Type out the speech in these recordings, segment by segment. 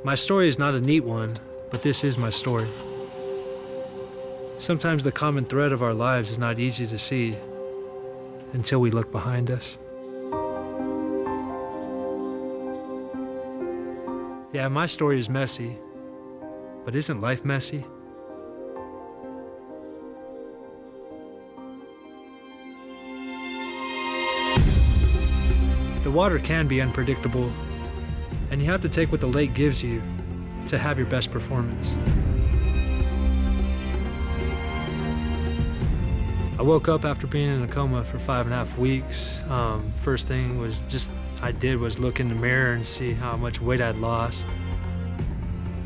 My story is not a neat one, but this is my story. Sometimes the common thread of our lives is not easy to see until we look behind us. Yeah, my story is messy, but isn't life messy? The water can be unpredictable, and you have to take what the lake gives you to have your best performance. I woke up after being in a coma for 5.5 weeks. First thing I did was look in the mirror and see how much weight I'd lost.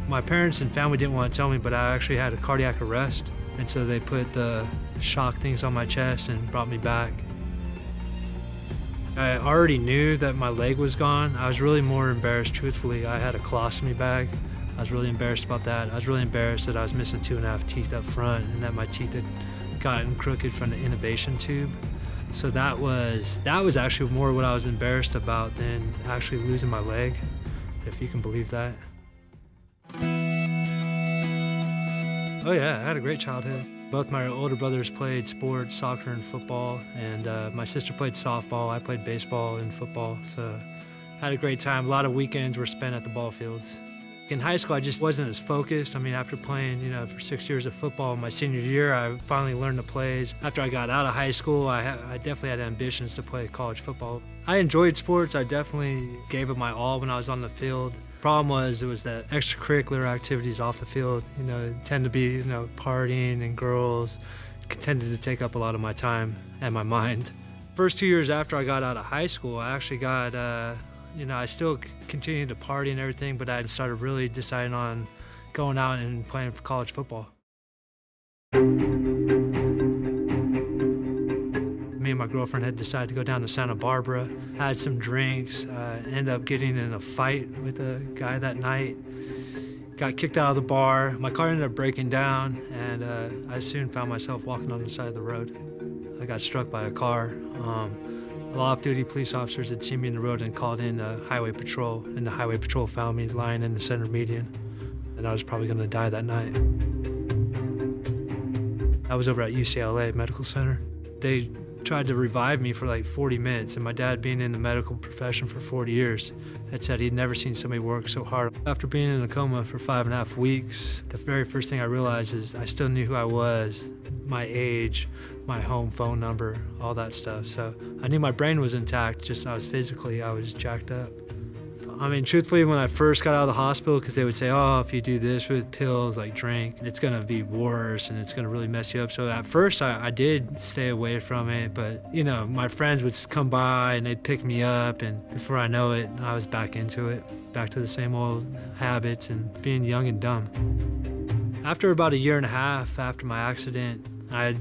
My parents and family didn't want to tell me, but I actually had a cardiac arrest, and so they put the shock things on my chest and brought me back. I already knew that my leg was gone. I was really more embarrassed, truthfully. I had a colostomy bag. I was really embarrassed about that. I was really embarrassed that I was missing 2.5 teeth up front and that my teeth had gotten crooked from the intubation tube. So that was actually more what I was embarrassed about than actually losing my leg, if you can believe that. Oh yeah, I had a great childhood. Both my older brothers played sports, soccer and football, and my sister played softball. I played baseball and football, so had a great time. A lot of weekends were spent at the ball fields. In high school, I just wasn't as focused. I mean, after playing, for 6 years of football, my senior year, I finally learned the plays. After I got out of high school, I definitely had ambitions to play college football. I enjoyed sports. I definitely gave it my all when I was on the field. Problem was, it was the extracurricular activities off the field. Tend to be, partying and girls. Tended to take up a lot of my time and my mind. First 2 years after I got out of high school, I actually got, I still continued to party and everything, but I started really deciding on going out and playing for college football. Me and my girlfriend had decided to go down to Santa Barbara, had some drinks, ended up getting in a fight with a guy that night. Got kicked out of the bar. My car ended up breaking down, and I soon found myself walking on the side of the road. I got struck by a car. Off-duty police officers had seen me in the road and called in highway patrol, and the highway patrol found me lying in the center median, and I was probably going to die that night. I was over at UCLA Medical Center. They tried to revive me for like 40 minutes, and my dad, being in the medical profession for 40 years, had said he'd never seen somebody work so hard. After being in a coma for 5.5 weeks, the very first thing I realized is I still knew who I was, my age, my home phone number, all that stuff. So I knew my brain was intact, just I was jacked up. I mean, truthfully, when I first got out of the hospital, because they would say, oh, if you do this with pills, like drink, it's gonna be worse and it's gonna really mess you up. So at first I did stay away from it, but my friends would come by and they'd pick me up, and before I know it, I was back into it, back to the same old habits and being young and dumb. After about 1.5 years after my accident, I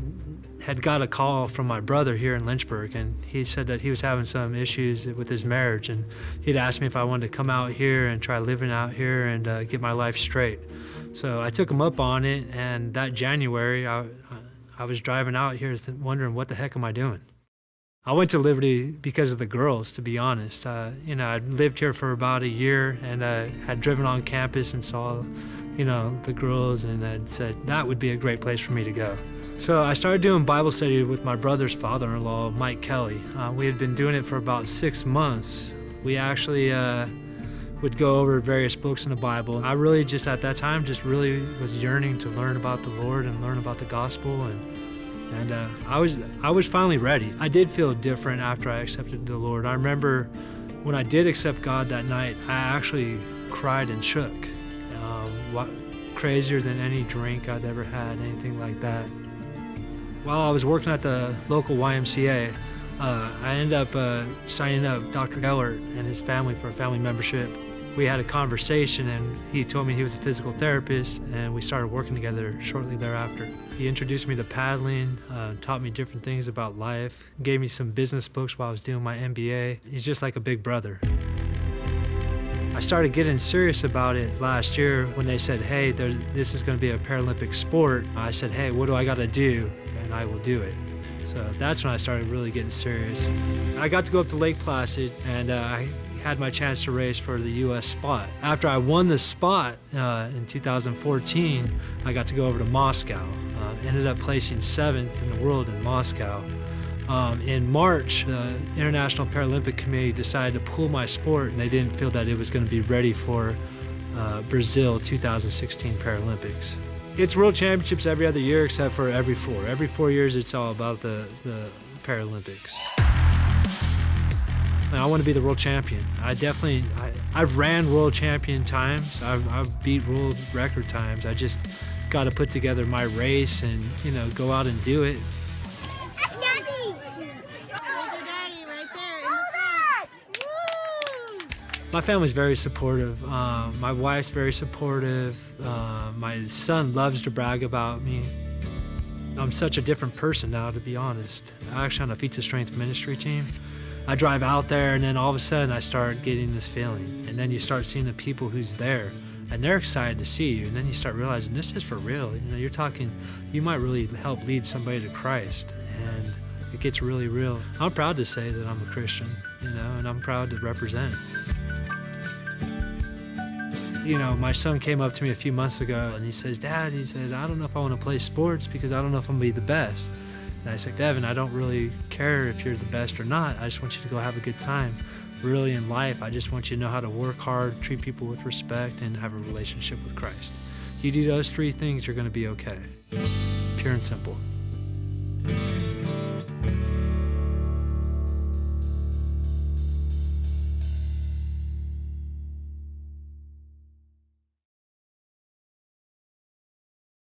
had got a call from my brother here in Lynchburg, and he said that he was having some issues with his marriage, and he'd asked me if I wanted to come out here and try living out here and get my life straight. So I took him up on it, and that January I was driving out here wondering, what the heck am I doing? I went to Liberty because of the girls, to be honest. I'd lived here for about 1 year, and had driven on campus and saw the girls, and I'd said that would be a great place for me to go. So I started doing Bible study with my brother's father-in-law, Mike Kelly. We had been doing it for about 6 months. We actually would go over various books in the Bible. I really at that time really was yearning to learn about the Lord and learn about the gospel, and I was finally ready. I did feel different after I accepted the Lord. I remember when I did accept God that night, I actually cried and shook. Crazier than any drink I'd ever had, anything like that. While I was working at the local YMCA, I ended up signing up Dr. Gellert and his family for a family membership. We had a conversation, and he told me he was a physical therapist, and we started working together shortly thereafter. He introduced me to paddling, taught me different things about life, gave me some business books while I was doing my MBA. He's just like a big brother. I started getting serious about it last year when they said, hey, this is going to be a Paralympic sport. I said, hey, what do I got to do? And I will do it. So that's when I started really getting serious. I got to go up to Lake Placid, and had my chance to race for the U.S. spot. After I won the spot in 2014, I got to go over to Moscow. Ended up placing 7th in the world in Moscow. In March, the International Paralympic Committee decided to pull my sport, and they didn't feel that it was going to be ready for Brazil 2016 Paralympics. It's World Championships every other year except for every 4. Every 4 years, it's all about the Paralympics. And I want to be the world champion. I've ran world champion times. I've beat world record times. I just got to put together my race and, go out and do it. My family's very supportive. My wife's very supportive. My son loves to brag about me. I'm such a different person now, to be honest. I'm actually on a feats of strength ministry team. I drive out there, and then all of a sudden I start getting this feeling. And then you start seeing the people who's there, and they're excited to see you. And then you start realizing this is for real. You're talking, you might really help lead somebody to Christ. And it gets really real. I'm proud to say that I'm a Christian, and I'm proud to represent. My son came up to me a few months ago and he says, Dad, I don't know if I want to play sports because I don't know if I'm going to be the best. And I said, Devin, I don't really care if you're the best or not. I just want you to go have a good time. Really in life, I just want you to know how to work hard, treat people with respect, and have a relationship with Christ. You do those 3 things, you're going to be okay. Pure and simple.